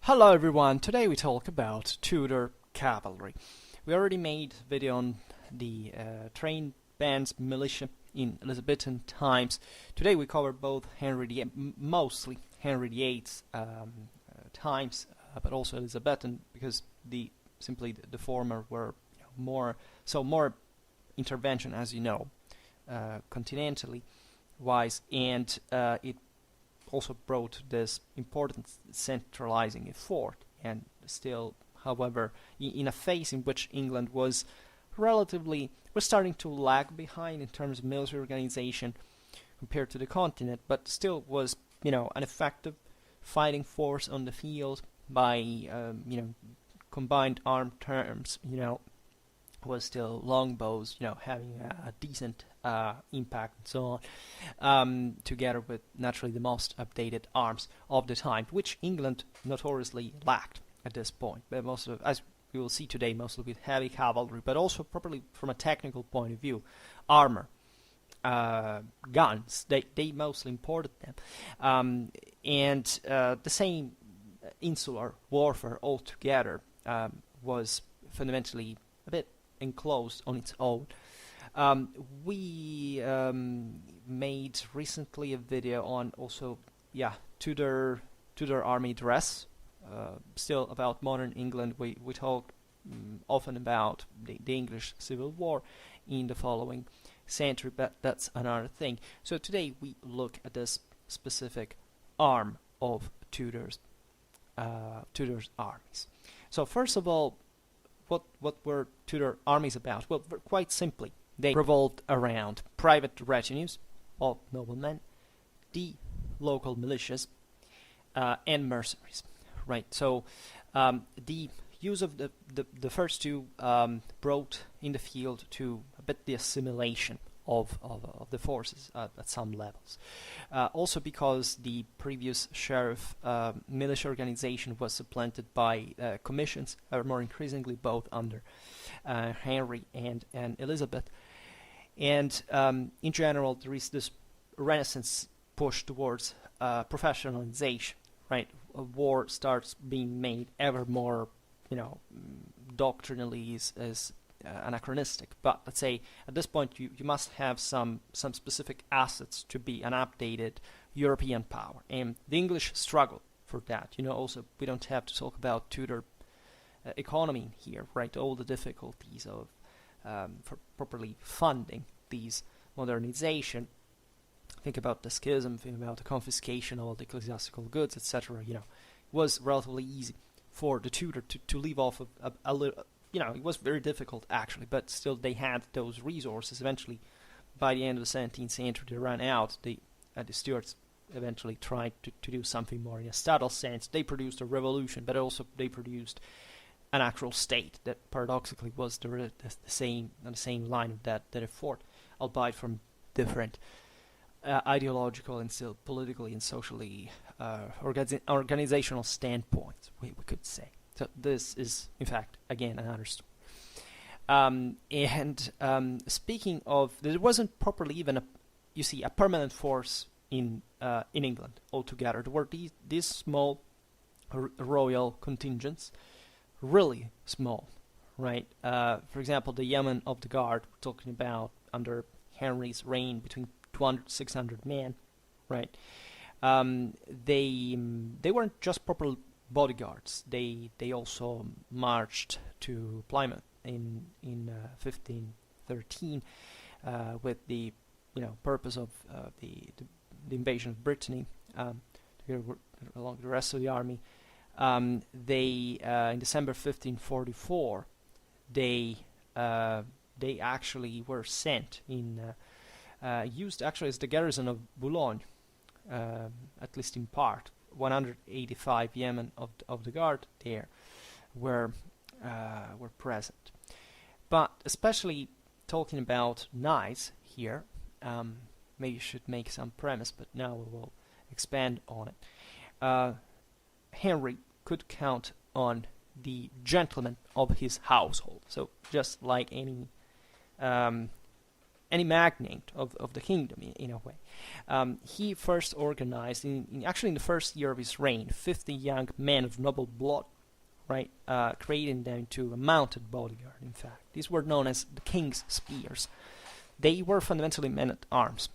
Hello everyone, today we talk about Tudor Cavalry. We already made a video on the trained bands militia in Elizabethan times. Today we cover both mostly Henry VIII's times, but also Elizabethan, because the former were more intervention, as you know, continentally wise, and it also brought this important centralizing effort, and still, however, in a phase in which England was starting to lag behind in terms of military organization compared to the continent, but still was, an effective fighting force on the field by, combined armed terms, was still longbows, having a decent impact and so on, together with naturally the most updated arms of the time, which England notoriously lacked at this point. But as we will see today, mostly with heavy cavalry, but also properly from a technical point of view, armor, guns. They mostly imported them, and the same insular warfare altogether was fundamentally a bit enclosed on its own. We made recently a video on also, Tudor army dress. Still about modern England. We talk often about the English Civil War in the following century, but that's another thing. So today we look at this specific arm of Tudor's armies. So first of all, what were Tudor armies about? Well, quite simply, they revolved around private retinues of noblemen, the local militias, and mercenaries. Right. So the use of the first two brought in the field to a bit the assimilation of the forces at some levels. Also because the previous sheriff militia organization was supplanted by commissions, more increasingly both under Henry and Elizabeth. And in general, there is this Renaissance push towards professionalization, right? A war starts being made ever more, doctrinally is anachronistic. But let's say at this point you must have some specific assets to be an updated European power, and the English struggle for that. Also we don't have to talk about Tudor economy here, right? All the difficulties of for properly funding these modernization. Think about the schism, think about the confiscation of all the ecclesiastical goods, etc. It was relatively easy for the Tudor to leave off a little. It was very difficult actually, but still they had those resources. Eventually, by the end of the 17th century, they ran out. The Stuarts eventually tried to do something more in a subtle sense. They produced a revolution, but also they produced an actual state that paradoxically was the same line of that effort, albeit from different ideological and still politically and socially organizational standpoints, we could say. So this is, in fact, again, another story. Speaking of, there wasn't properly even a permanent force in England altogether. There were these small royal contingents, really small, right? For example, the Yeomen of the Guard, we're talking about under Henry's reign between 200 600 men, right? They weren't just proper bodyguards. They also marched to Plymouth in 1513 with the purpose of the invasion of Brittany, along the rest of the army. They in December 1544 they actually were sent in used actually as the garrison of Boulogne, at least in part. 185 yeomen of the guard there were present. But especially talking about knights here, maybe you should make some premise, but now we will expand on it. Henry could count on the gentlemen of his household. So just like any any magnate of the kingdom in a way. He first organized, actually in the first year of his reign, 50 young men of noble blood, right, creating them into a mounted bodyguard, in fact. These were known as the King's Spears. They were fundamentally men-at-arms,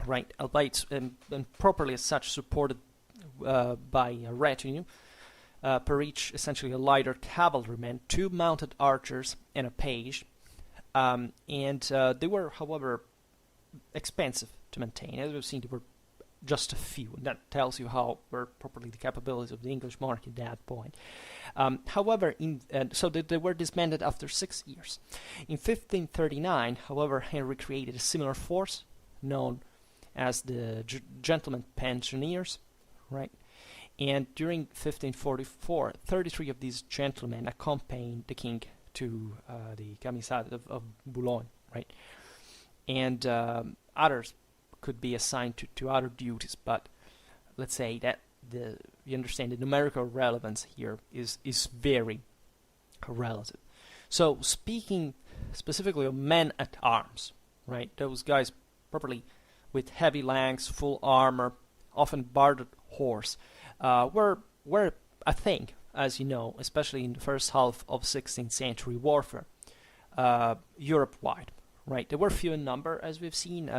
right, albeit and properly as such supported by a retinue, per each essentially a lighter cavalryman, 2 mounted archers, and a page. And they were, however, expensive to maintain. As we've seen, there were just a few, and that tells you how were properly the capabilities of the English monarchy at that point. However, so they were disbanded after 6 years. In 1539, however, Henry created a similar force known as the Gentlemen Pensioners, right? And during 1544, 33 of these gentlemen accompanied the king to the Camisade of Boulogne, right? And others could be assigned to other duties, but let's say that you understand the numerical relevance here is very relative. So speaking specifically of men at arms, right? Those guys properly with heavy lances, full armor, often barded horse, were a thing, as you know, especially in the first half of 16th century warfare, Europe-wide, right? They were few in number, as we've seen,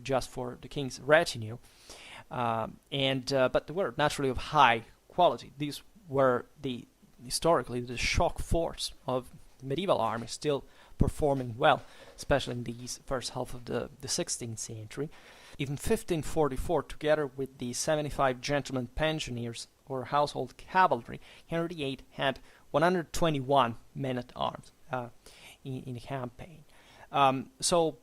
just for the king's retinue, but they were naturally of high quality. These were historically the shock force of the medieval army, still performing well, especially in the first half of the 16th century. In 1544, together with the 75 gentlemen pensioners or household cavalry, Henry VIII had 121 men-at-arms in the campaign. So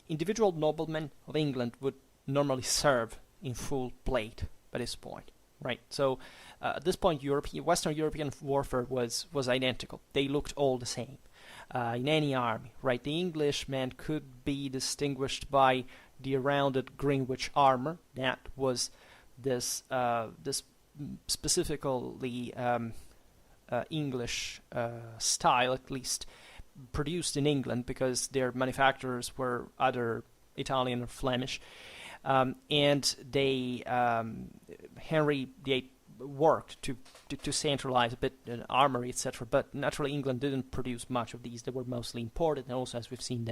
individual noblemen of England would normally serve in full plate by this point, right? So at this point, Western European warfare was identical. They looked all the same in any army, right? The Englishman could be distinguished by the rounded Greenwich armor. That was this specifically English style, at least produced in England, because their manufacturers were either Italian or Flemish, and they Henry VIII worked to centralize a bit an armory, etc. But naturally, England didn't produce much of these; they were mostly imported, and also, as we've seen,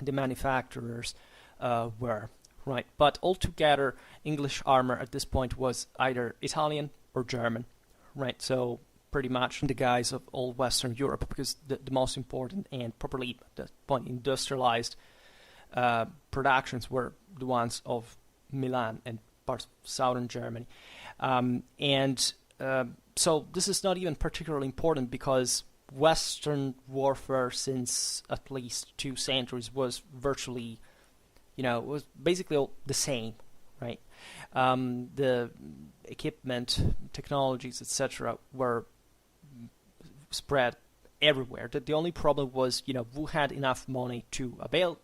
the manufacturers were right. But altogether, English armor at this point was either Italian or German, right? So pretty much the guise of all Western Europe, because the most important and properly at that point industrialized productions were the ones of Milan and parts of southern Germany. So this is not even particularly important, because Western warfare since at least 2 centuries was virtually, was basically all the same, right? The equipment, technologies, etc. were spread everywhere. The only problem was, who had enough money to avail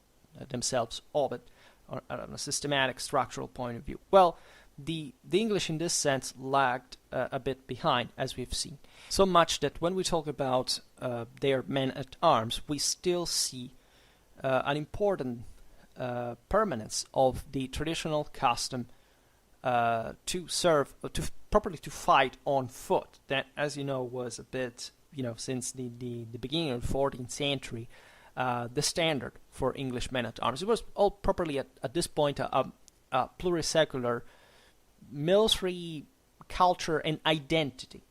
themselves of it on a systematic, structural point of view. Well, the English in this sense lagged a bit behind, as we've seen. So much that when we talk about their men-at-arms, we still see an important permanence of the traditional custom to serve, properly to fight on foot. That, as you know, was a bit, since the beginning of the 14th century, the standard for English men-at-arms. It was all properly at this point a plurisecular military culture and identity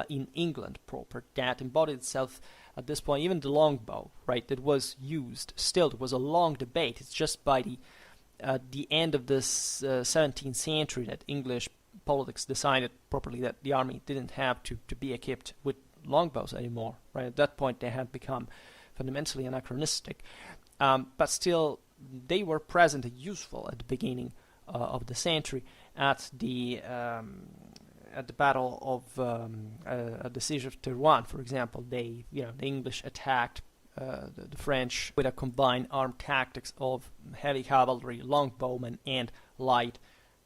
in England proper that embodied itself at this point. Even the longbow, right, that was used, still there was a long debate. It's just by the end of this 17th century that English politics decided properly that the army didn't have to be equipped with longbows anymore, right? At that point they had become fundamentally anachronistic, but still they were present and useful at the beginning of the century. At the battle of at the siege of Terouanne, for example, the English attacked the French with a combined armed tactics of heavy cavalry, longbowmen, and light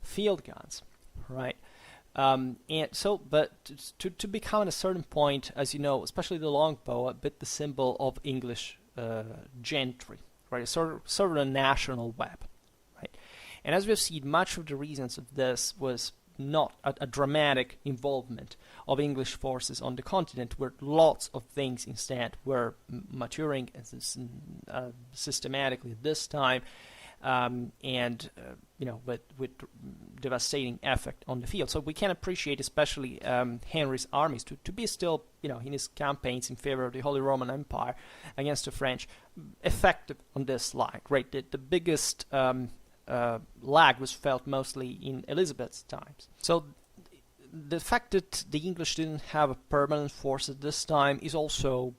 field guns, right? And so, but to become at a certain point, as you know, especially the longbow, a bit the symbol of English gentry, right? Sort of a national weapon, right? And as we've seen, much of the reasons of this was not a dramatic involvement of English forces on the continent, where lots of things instead were maturing systematically at this time, and with devastating effect on the field. So we can appreciate, especially Henry's armies, to be still, in his campaigns in favor of the Holy Roman Empire against the French, effective on this line, right? The biggest lag was felt mostly in Elizabeth's times. So the fact that the English didn't have a permanent force at this time is also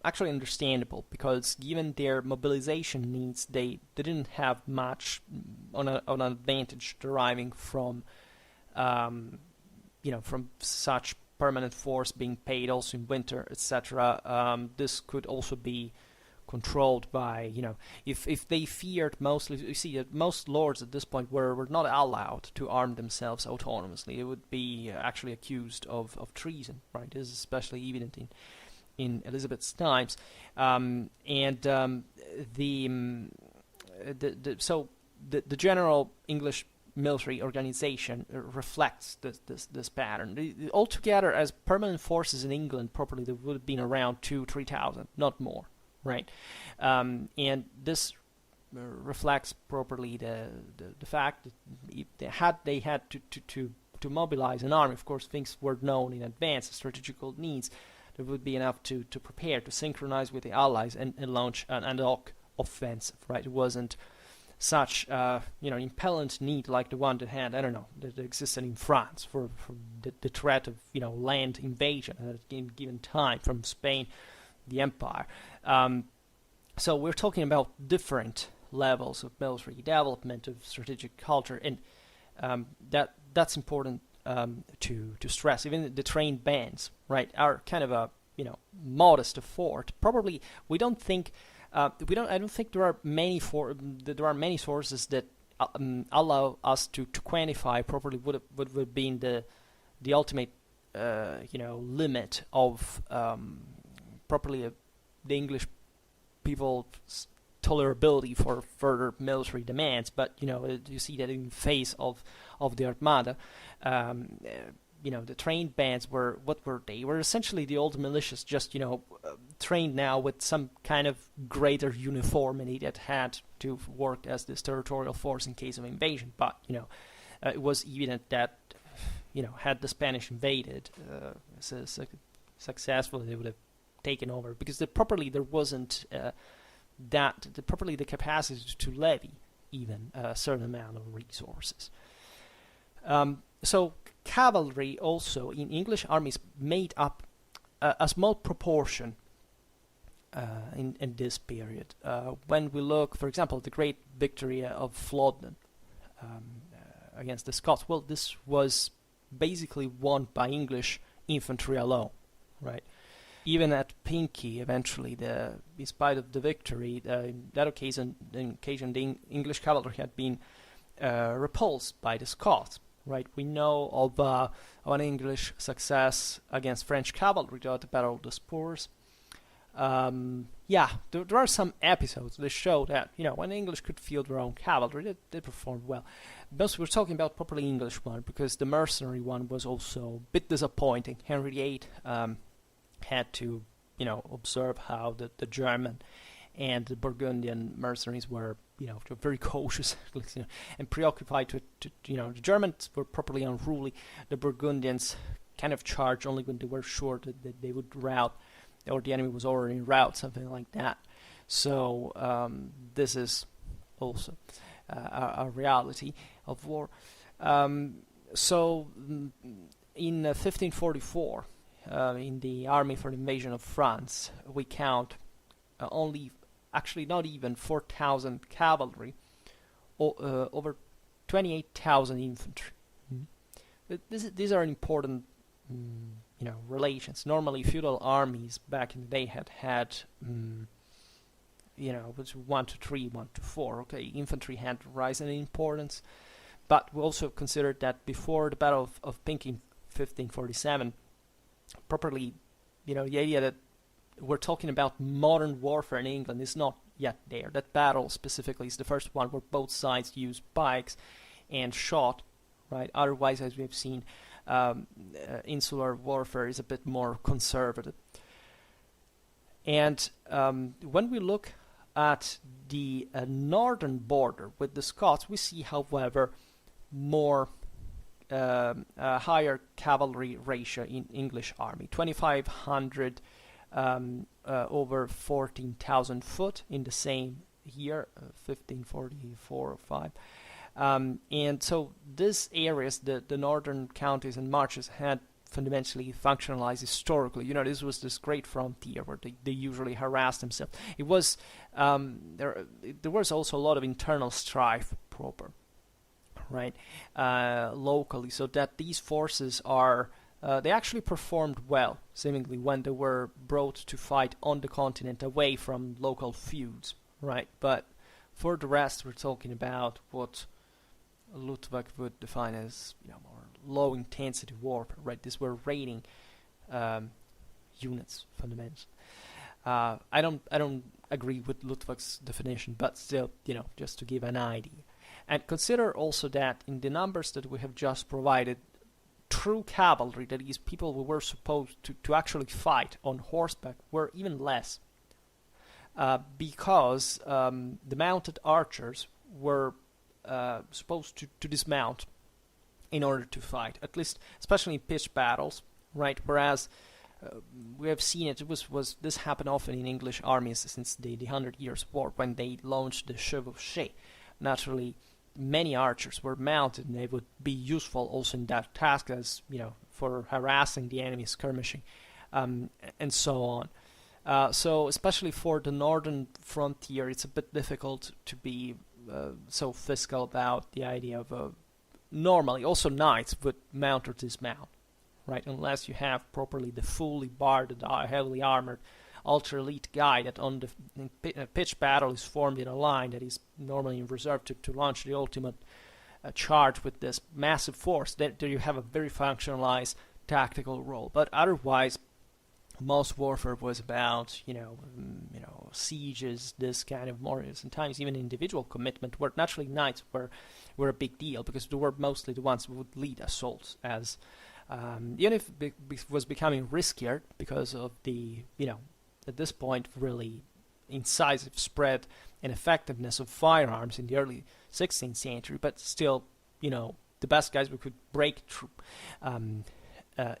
actually understandable, because given their mobilization needs, they didn't have much on an advantage deriving from from such permanent force being paid also in winter, etc. This could also be controlled by, if they feared mostly, you see that most lords at this point were not allowed to arm themselves autonomously. They would be actually accused of treason, right? This is especially evident in Elizabeth's times, so the general English military organization reflects this pattern. Altogether, as permanent forces in England, properly, there would have been around 2,000-3,000, not more. Right, and this reflects properly the fact that if they had to mobilize an army. Of course, things were known in advance, the strategical needs. There would be enough to prepare, to synchronize with the Allies and launch an ad hoc offensive. Right, it wasn't such impellent need like the one that existed in France for the threat of land invasion at a given time from Spain, the empire. So we're talking about different levels of military development, of strategic culture, and that's important to stress. Even the trained bands, right, are kind of a modest effort. Probably we don't think I don't think there are many sources that allow us to quantify properly what would have been the ultimate limit of properly the English people's tolerability for further military demands. But you see that in face of the Armada, the trained bands were essentially the old militias, just trained now with some kind of greater uniformity that had to work as this territorial force in case of invasion. But it was evident that had the Spanish invaded successfully, they would have taken over, because there wasn't the capacity to levy even a certain amount of resources. So cavalry also in English armies made up a small proportion in this period. When we look, for example, at the great victory of Flodden against the Scots, well, this was basically won by English infantry alone, right? Even at Pinkie, eventually, in spite of the victory, in that occasion, the English cavalry had been repulsed by the Scots. Right, we know of an English success against French cavalry at the Battle of the Spurs. There are some episodes that show that when the English could field their own cavalry, they performed well. But we're talking about properly English one, because the mercenary one was also a bit disappointing. Henry VIII had to observe how the German and the Burgundian mercenaries were very cautious and preoccupied the Germans were properly unruly. The Burgundians kind of charged only when they were sure that they would rout, or the enemy was already in route, something like that. So this is also a reality of war. So in 1544, in the army for the invasion of France, we count not even 4,000 cavalry, over 28,000 infantry. These are important, relations. Normally, feudal armies back in the day had was 1 to 3, 1 to 4. Okay, infantry had risen in importance, but we also considered that before the Battle of Pinkie in 1547, properly, the idea that we're talking about modern warfare in England is not yet there. That battle specifically is the first one where both sides use pikes and shot, right? Otherwise, as we've seen, insular warfare is a bit more conservative. And when we look at the northern border with the Scots, we see, however, more higher cavalry ratio in English army, 2,500 over 14,000 foot in the same year, 1544 or 5. And so these areas, the northern counties and marches, had fundamentally functionalized historically. You know, this was this great frontier where they usually harassed themselves. It was there was also a lot of internal strife proper, right, locally, so that these forces are they actually performed well, seemingly, when they were brought to fight on the continent away from local feuds, right? But for the rest, we're talking about what Ludwig would define as, you know, more low intensity warfare, right? These were raiding units fundamentally. I don't agree with Ludwig's definition, but still, you know, just to give an idea. And consider also that in the numbers that we have just provided, true cavalry, that is, people who were supposed to actually fight on horseback, were even less, because the mounted archers were supposed to dismount in order to fight, at least, especially in pitched battles, right? Whereas we have seen it was this happened often in English armies since the 100 Years' War, when they launched the chevauchée. Naturally, many archers were mounted, and they would be useful also in that task, as, you know, for harassing the enemy, skirmishing, and so on. So especially for the northern frontier, it's a bit difficult to be so fiscal about the idea of normally also knights would mount or dismount, right? Unless you have properly the fully barded, heavily armored, ultra elite guy that on the pitched battle is formed in a line that is normally reserved to launch the ultimate charge with this massive force. There you have a very functionalized tactical role. But otherwise, most warfare was about, you know, sieges, this kind of more, sometimes even individual commitment, where naturally knights were a big deal, because they were mostly the ones who would lead assaults, as even if it was becoming riskier because of the, you know, at this point, really incisive spread and effectiveness of firearms in the early 16th century, but still, you know, the best guys we could break through,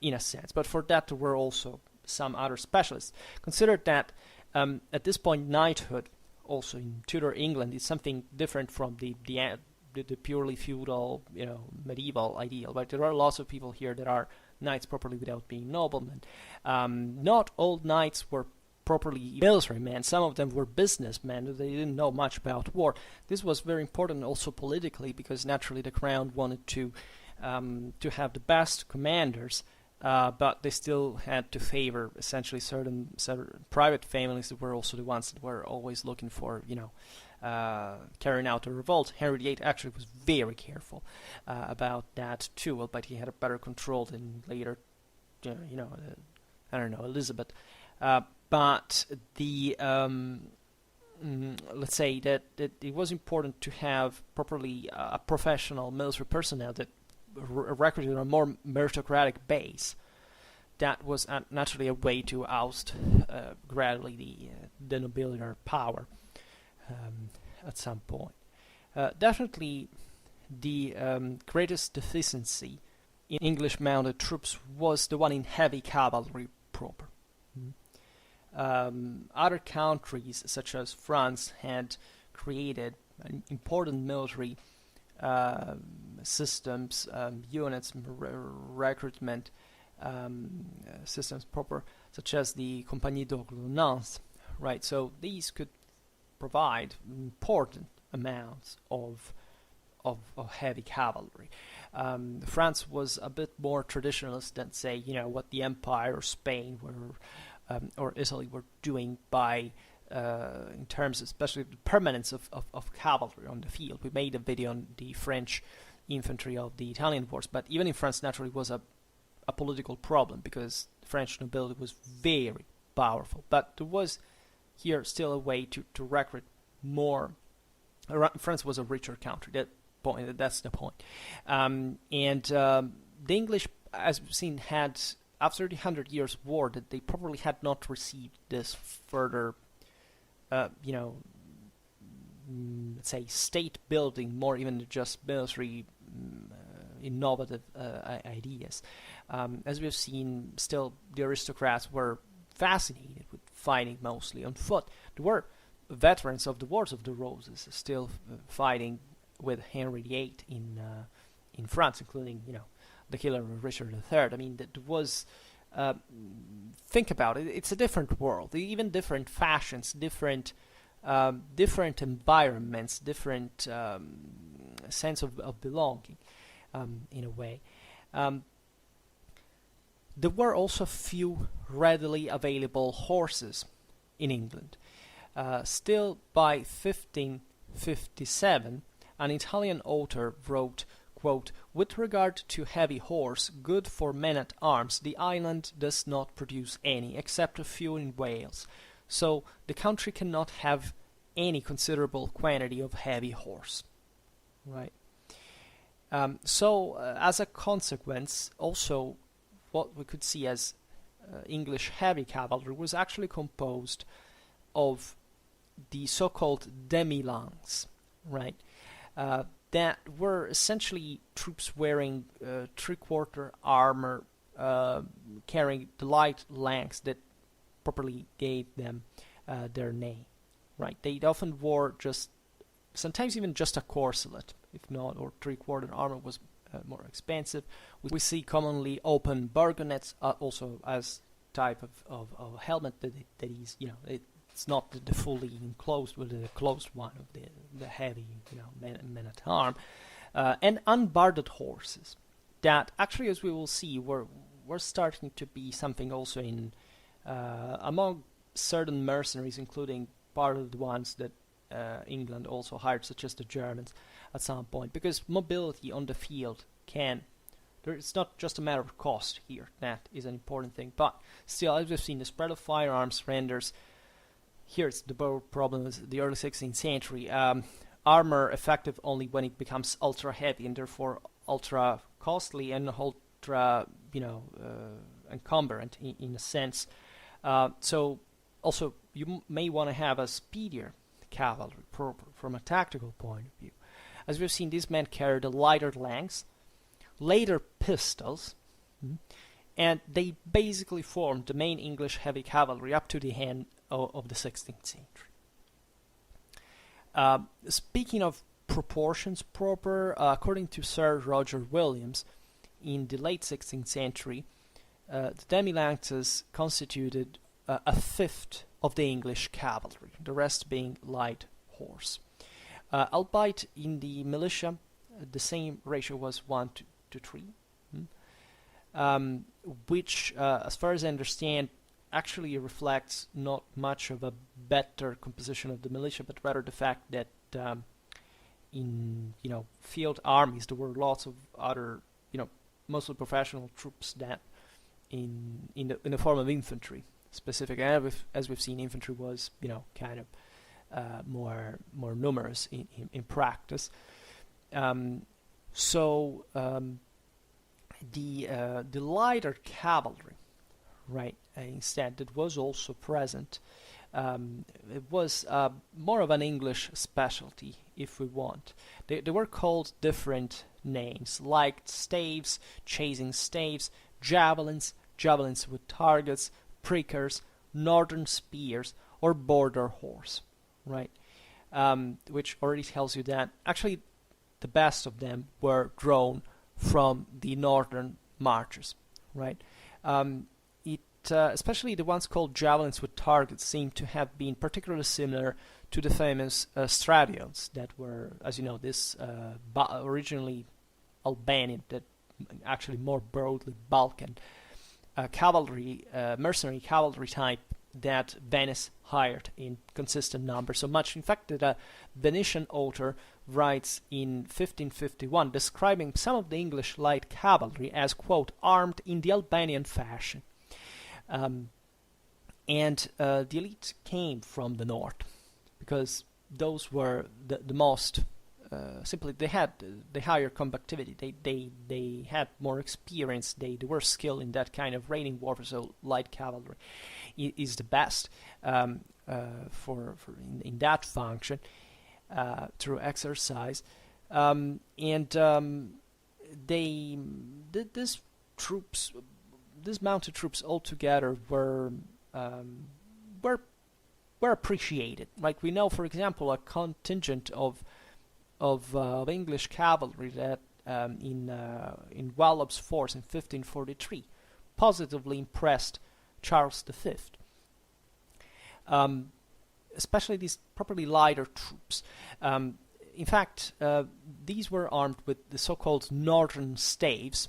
in a sense. But for that, there were also some other specialists. Consider that at this point, knighthood, also in Tudor England, is something different from the purely feudal, you know, medieval ideal. But there are lots of people here that are knights properly without being noblemen. Not all knights were properly military men. Some of them were businessmen. They didn't know much about war. This was very important also politically, because naturally the crown wanted to have the best commanders, but they still had to favor essentially certain private families that were also the ones that were always looking for, you know, carrying out a revolt. Henry VIII actually was very careful about that too, but he had a better control than later, you know, I don't know, Elizabeth. But the let's say that it was important to have properly a professional military personnel that recruited on a more meritocratic base. That was naturally a way to oust gradually the nobility power at some point. Definitely the greatest deficiency in English mounted troops was the one in heavy cavalry proper. Other countries, such as France, had created important military systems, units, recruitment systems proper, such as the Compagnie d'Ordonnance, right? So these could provide important amounts of heavy cavalry. France was a bit more traditionalist than, say, you know, what the Empire or Spain were, or Italy were doing by in terms, especially the permanence of cavalry on the field. We made a video on the French infantry of the Italian wars, but even in France, naturally, was a political problem, because the French nobility was very powerful. But there was here still a way to recruit more. France was a richer country. That's the point. The English, as we've seen, had, after the 100 Years' War, that they probably had not received this further, let's say, state building, more even just military innovative ideas. As we've seen, still the aristocrats were fascinated with fighting mostly on foot. There were veterans of the Wars of the Roses still fighting with Henry VIII in France, including the killer of Richard III. I mean, that was think about it. It's a different world, even different fashions, different environments, different sense of belonging, in a way. There were also few readily available horses in England. Still, by 1557, an Italian author wrote, quote, "With regard to heavy horse, good for men-at-arms, the island does not produce any, except a few in Wales. So the country cannot have any considerable quantity of heavy horse." Right. As a consequence, also what we could see as English heavy cavalry was actually composed of the so-called demi-lances, right? That were essentially troops wearing three-quarter armor, carrying the light lance that properly gave them their name, right? They often wore sometimes even just a corselet, if not, or three-quarter armor was more expensive. We see commonly open burgonets also as type of helmet that is, it's not the fully enclosed, but the closed one of the heavy, men at arm, and unbarded horses that actually, as we will see, were starting to be something also in among certain mercenaries, including part of the ones that England also hired, such as the Germans at some point, because mobility on the field it's not just a matter of cost here. That is an important thing, but still, as we've seen, the spread of firearms renders. Here's the problem is the early 16th century. Armor effective only when it becomes ultra heavy and therefore ultra costly and ultra, encumbrant in a sense. So also you may want to have a speedier cavalry from a tactical point of view. As we've seen, these men carried a lighter lance, later pistols, and they basically formed the main English heavy cavalry up to the end of the 16th century. Speaking of proportions proper, according to Sir Roger Williams, in the late 16th century, the demi-lances constituted a fifth of the English cavalry, the rest being light horse. Albeit in the militia, the same ratio was 1 to 3, which, as far as I understand, actually reflects not much of a better composition of the militia, but rather the fact that in field armies there were lots of other mostly professional troops that in the form of infantry specific, and as we've seen, infantry was kind of more numerous in practice. The lighter cavalry, right, instead, that was also present. It was more of an English specialty, if we want. They were called different names, like staves, chasing staves, javelins with targets, prickers, northern spears, or border horse, right? Which already tells you that actually the best of them were drawn from the northern marches, right? Especially the ones called javelins with targets seem to have been particularly similar to the famous Stradions that were, as you know, this originally Albanian, that actually more broadly Balkan cavalry, mercenary cavalry type that Venice hired in consistent numbers. So much, in fact, that a Venetian author writes in 1551 describing some of the English light cavalry as, quote, armed in the Albanian fashion. And the elite came from the north because those were the most simply they had the higher combativity. They had more experience. They were skilled in that kind of raiding warfare. So light cavalry is the best for in that function through exercise. These troops, these mounted troops altogether were appreciated. Like we know, for example, a contingent of English cavalry that in Wallop's force in 1543 positively impressed Charles V. Especially these properly lighter troops. In fact, these were armed with the so-called northern staves,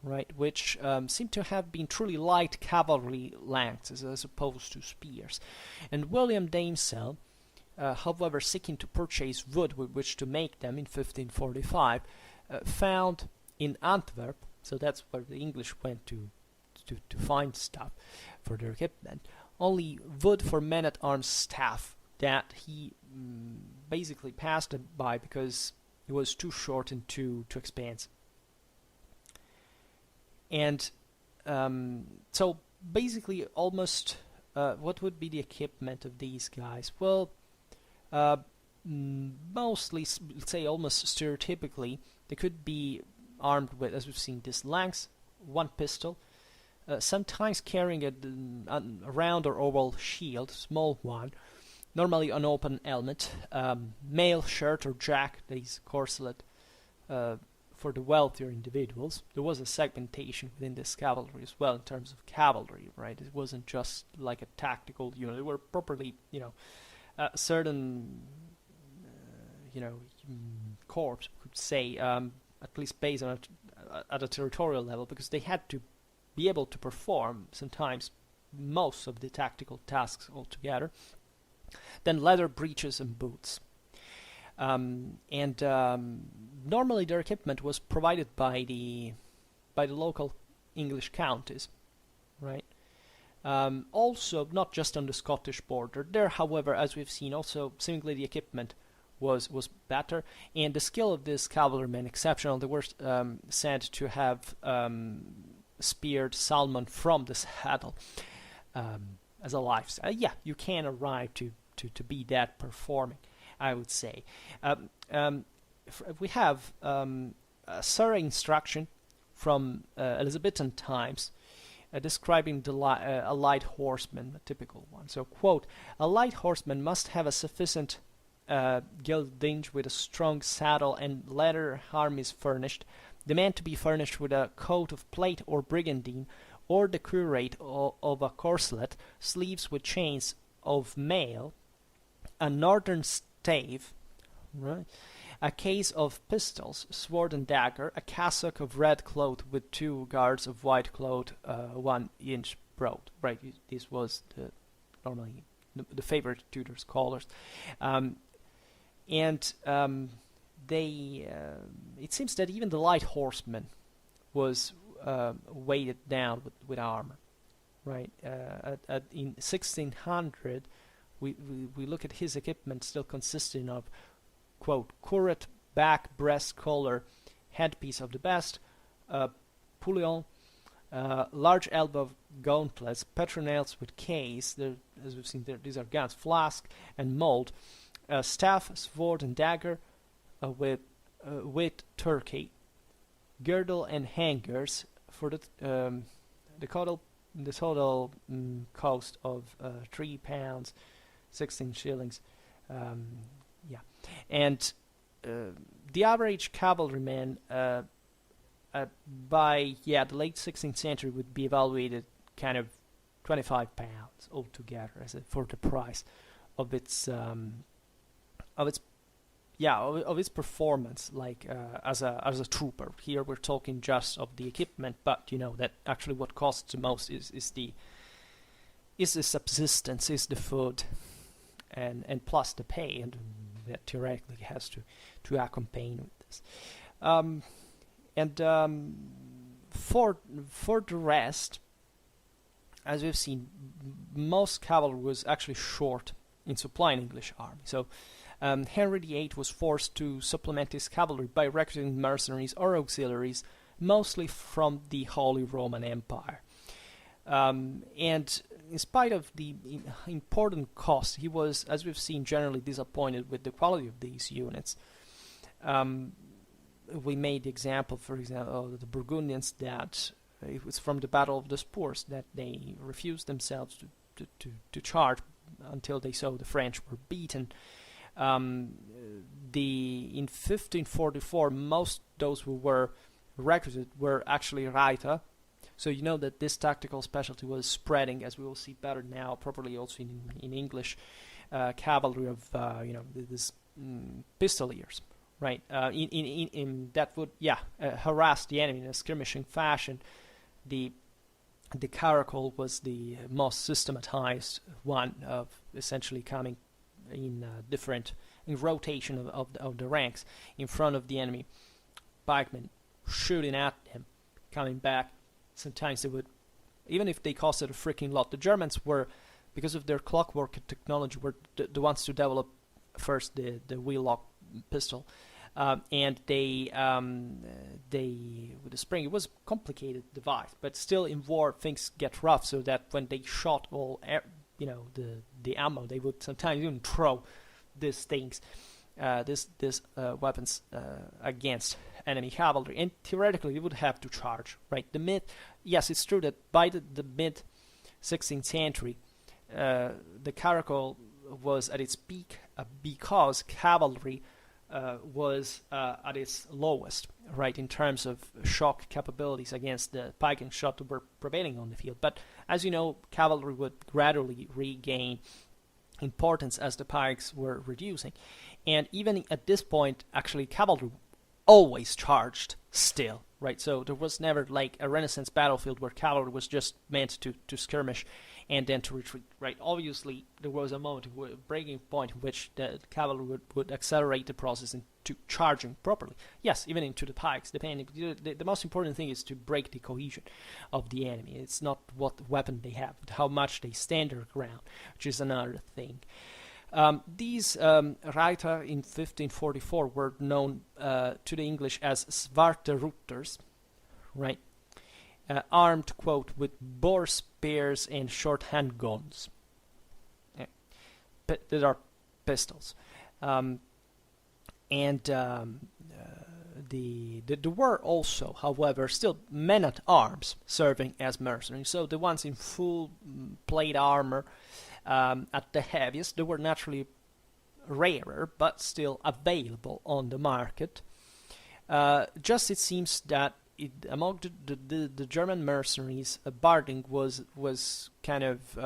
right, which seem to have been truly light cavalry lances as opposed to spears. And William Damsel, however, seeking to purchase wood with which to make them in 1545, found in Antwerp, so that's where the English went to find stuff for their equipment, only wood for men-at-arms staff that he basically passed it by because it was too short and too expensive. And so basically almost what would be the equipment of these guys? Well, mostly, let's say almost stereotypically, they could be armed with, as we've seen, this lance, one pistol, sometimes carrying a round or oval shield, small one, normally an open helmet, mail shirt or jack, that is corselet, for the wealthier individuals. There was a segmentation within this cavalry as well in terms of cavalry, right? It wasn't just like a tactical unit. They were properly, certain, corps, could say, at least based on at a territorial level, because they had to be able to perform sometimes most of the tactical tasks altogether. Then leather breeches and boots. Normally their equipment was provided by the local English counties, right? Also, not just on the Scottish border. There, however, as we've seen, also seemingly the equipment was better, and the skill of this cavalrymen exceptional. They were said to have speared salmon from the saddle as a lifestyle. Yeah, you can arrive to be that performing, I would say. We have a Surrey instruction from Elizabethan times describing a light horseman, a typical one. So, quote, "A light horseman must have a sufficient geldinge with a strong saddle and leather harness furnished, the man to be furnished with a coat of plate or brigandine, or the cuirass of a corselet, sleeves with chains of mail, a northern stave, right, a case of pistols, sword and dagger, a cassock of red cloth with 2 guards of white cloth, 1 inch broad." Right, this was normally the favorite Tudor scholars. It seems that even the light horseman was weighted down with armor, right? In 1600, we look at his equipment still consisting of, quote, "curret, back, breast, collar, headpiece of the best, pullion, large elbow gauntlets, petronels with case," as we've seen there, these are guns, flask and mold, staff, sword and dagger, with turkey, girdle and hangers for the total cost of £3, 16 shillings. And the average cavalryman by the late 16th century would be evaluated kind of £25 altogether for the price of its performance, like as a trooper. Here we're talking just of the equipment, but you know that actually what costs the most is the subsistence, is the food, and plus the pay, and that theoretically has to accompany with this. For the rest, as we've seen, most cavalry was actually short in supply in English army. So Henry VIII was forced to supplement his cavalry by recruiting mercenaries or auxiliaries, mostly from the Holy Roman Empire. And in spite of the important cost, he was, as we've seen, generally disappointed with the quality of these units. We made the example, for example, of the Burgundians, that it was from the Battle of the Spurs that they refused themselves to charge until they saw the French were beaten. In 1544, most those who were recruited were actually Reiter. So you know that this tactical specialty was spreading, as we will see better now, properly also in English cavalry of this pistoliers, right? In that would harass the enemy in a skirmishing fashion. The caracal was the most systematized one of essentially coming in rotation of the ranks in front of the enemy. Pikemen shooting at him, coming back. Sometimes they would, even if they costed a freaking lot. The Germans were, because of their clockwork technology, were the ones to develop first the wheel lock pistol, and they with the spring, it was a complicated device, but still in war things get rough. So that when they shot all the ammo, they would sometimes even throw these things, these weapons against enemy cavalry, and theoretically they would have to charge, right? Yes, it's true that by the mid 16th century, the caracal was at its peak because cavalry was at its lowest, right, in terms of shock capabilities against the pike and shot that were prevailing on the field. But as you know, cavalry would gradually regain importance as the pikes were reducing, and even at this point, actually, cavalry always charged still, right? So there was never like a Renaissance battlefield where cavalry was just meant to skirmish and then to retreat, right? Obviously, there was a moment, a breaking point in which the cavalry would accelerate the process into charging properly. Yes, even into the pikes, depending. The most important thing is to break the cohesion of the enemy. It's not what weapon they have, but how much they stand their ground, which is another thing. These Reiter in 1544 were known to the English as Zwarte Rutters, right? Armed, quote, with boar spears and short handguns. These are pistols. There were also, however, still men-at-arms serving as mercenaries. So the ones in full plate armor, at the heaviest, they were naturally rarer, but still available on the market. Just it seems that among the German mercenaries, barding was kind of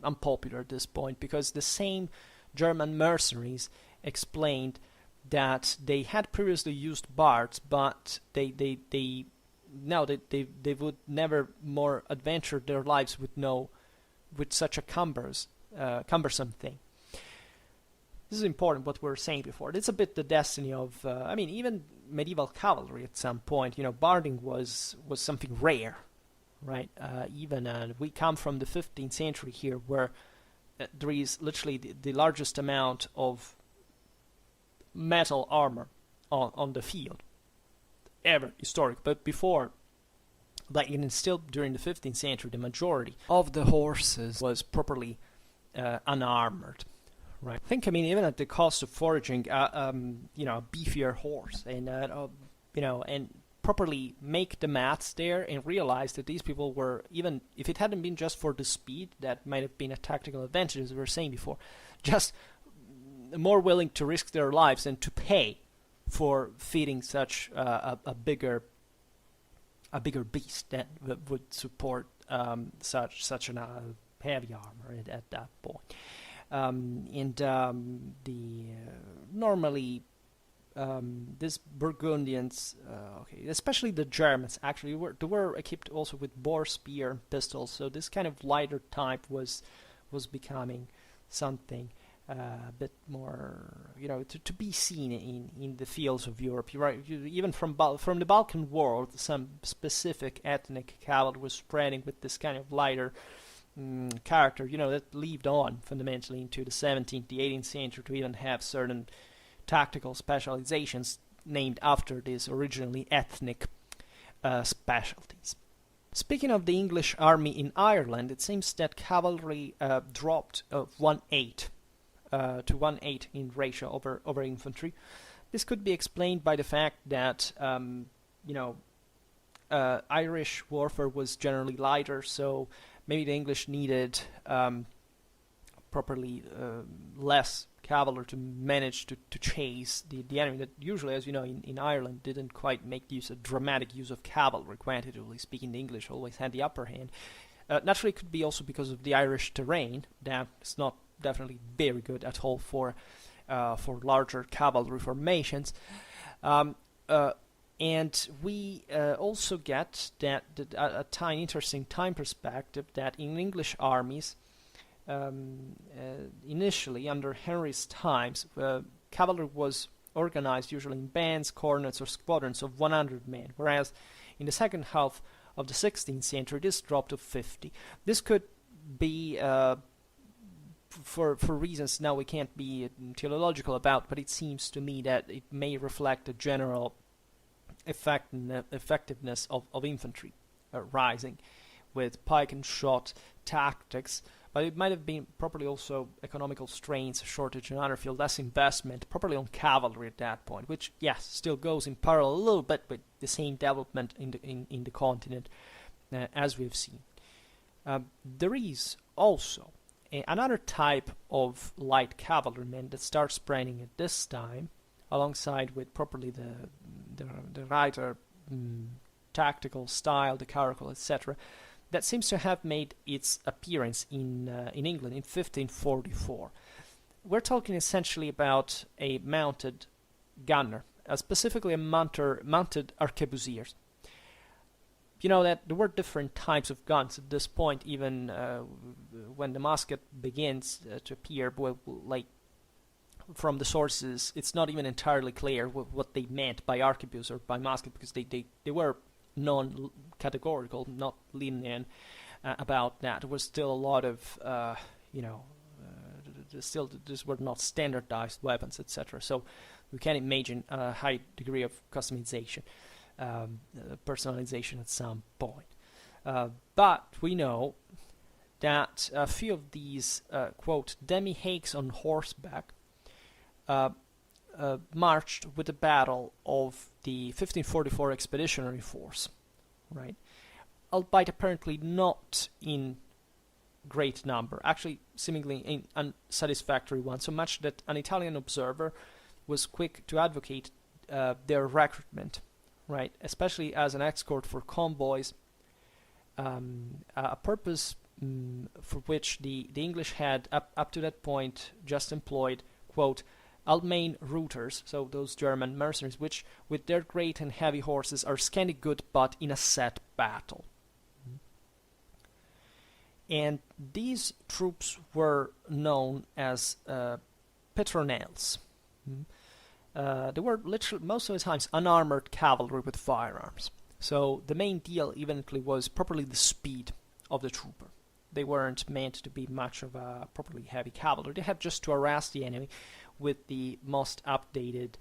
unpopular at this point, because the same German mercenaries explained that they had previously used bards, but they would never more adventure their lives with such a cumbersome thing. This is important, what we were saying before. It's a bit the destiny of, even medieval cavalry at some point. Barding was something rare, right? We come from the 15th century here, where there is literally the largest amount of metal armor on the field ever historic. But before, like, and still during the 15th century, the majority of the horses was properly unarmored, right? Even at the cost of foraging, a beefier horse, and and properly make the maths there and realize that these people were, even if it hadn't been just for the speed, that might have been a tactical advantage, as we were saying before, just more willing to risk their lives than to pay for feeding such a bigger beast that would support such a heavy armor at that point. Normally these Burgundians, especially the Germans, actually they were equipped also with boar spear pistols. So this kind of lighter type was becoming something a bit more, to be seen in the fields of Europe. You're right. Even from the Balkan world, some specific ethnic cavalry was spreading with this kind of lighter character, that lived on fundamentally into the 17th, the 18th century to even have certain tactical specializations named after these originally ethnic specialties. Speaking of the English army in Ireland, it seems that cavalry dropped 1/8 to 1/8 in ratio over infantry. This could be explained by the fact that Irish warfare was generally lighter, so maybe the English needed properly less cavalry to manage to chase the enemy that usually, as you know, in Ireland didn't quite make dramatic use of cavalry. Quantitatively speaking, the English always had the upper hand. Naturally, it could be also because of the Irish terrain. That is not definitely very good at all for larger cavalry formations. And we also get that interesting time perspective that in English armies, initially under Henry's times, cavalry was organized usually in bands, cornets, or squadrons of 100 men, whereas in the second half of the 16th century this dropped to 50. This could be for reasons now we can't be teleological about, but it seems to me that it may reflect the general effectiveness of infantry rising with pike-and-shot tactics, but it might have been probably also economical strains, shortage in other field, less investment, probably on cavalry at that point, which yes, still goes in parallel a little bit with the same development in the continent as we've seen. There is also another type of light cavalrymen that starts spreading at this time, alongside with properly the lighter tactical style, the caracal, etc., that seems to have made its appearance in England in 1544. We're talking essentially about a mounted gunner, specifically a mounted arquebusiers. You know that there were different types of guns at this point, even when the musket begins to appear. Like from the sources, it's not even entirely clear what they meant by arquebus or by musket, because they were non-categorical, not lenient about that. There was still a lot of, these were not standardized weapons, etc. So we can imagine a high degree of customization, personalization at some point. But we know that a few of these, quote, demi-hakes on horseback marched with the battle of the 1544 expeditionary force, right? Albeit apparently not in great number, actually seemingly in unsatisfactory one, so much that an Italian observer was quick to advocate their recruitment, right? Especially as an escort for convoys, a purpose for which the English had up to that point just employed, quote, Almain routers, so those German mercenaries, which with their great and heavy horses are scanty good but in a set battle. And these troops were known as petronels. They were literally most of the times unarmored cavalry with firearms. So the main deal eventually was properly the speed of the trooper. They weren't meant to be much of a properly heavy cavalry. They had just to harass the enemy with the most updated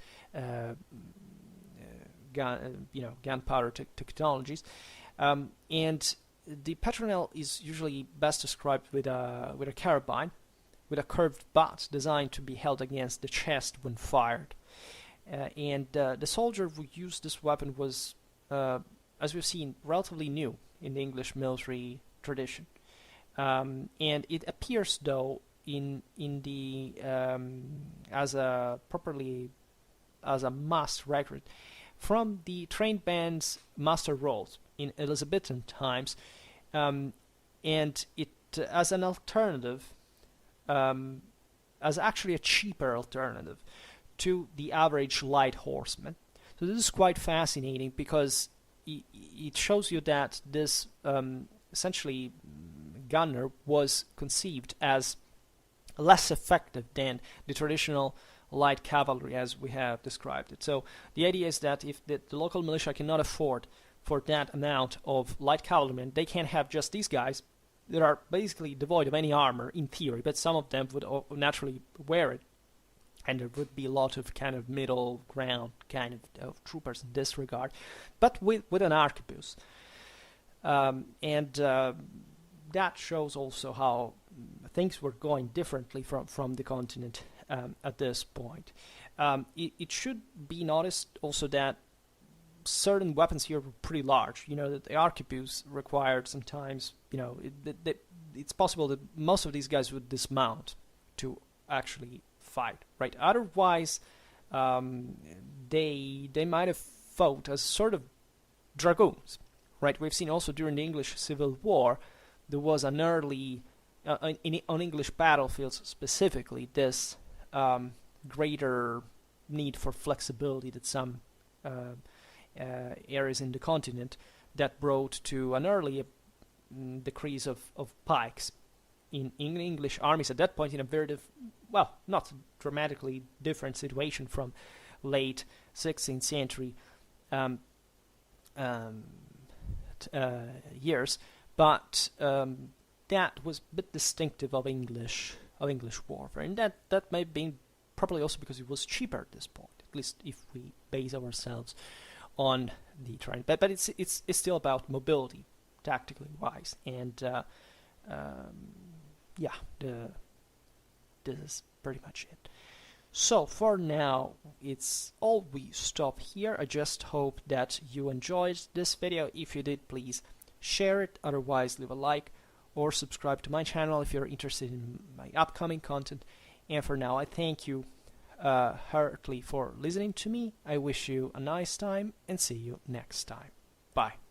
gunpowder technologies, and the petronel is usually best described with a carabine, with a curved butt designed to be held against the chest when fired. And the soldier who used this weapon was, as we've seen, relatively new in the English military tradition, and it appears though in the as a mass record from the trained band's master rolls in Elizabethan times, and it as an alternative, as actually a cheaper alternative to the average light horseman. So this is quite fascinating because it shows you that this essentially gunner was conceived as less effective than the traditional light cavalry as we have described it. So the idea is that if the local militia cannot afford for that amount of light cavalrymen, they can't have just these guys that are basically devoid of any armor in theory, but some of them would naturally wear it, and there would be a lot of kind of middle ground kind of troopers in this regard, but with an arquebus. That shows also how things were going differently from the continent at this point. It should be noticed also that certain weapons here were pretty large. You know, that the arquebus required sometimes, you know, it's possible that most of these guys would dismount to actually fight, right? Otherwise, they might have fought as sort of dragoons, right? We've seen also during the English Civil War, there was an early, on English battlefields specifically, this greater need for flexibility that some areas in the continent that brought to an early decrease of pikes in English armies at that point, in a very well, not dramatically different situation from late 16th century years, but that was a bit distinctive of English warfare, and that may have been probably also because it was cheaper at this point, at least if we base ourselves on the terrain. But it's still about mobility, tactically wise, and yeah, this is pretty much it. So for now, it's all. We stop here. I just hope that you enjoyed this video. If you did, please share it. Otherwise, leave a like or subscribe to my channel if you're interested in my upcoming content. And for now, I thank you heartily for listening to me. I wish you a nice time and see you next time. Bye.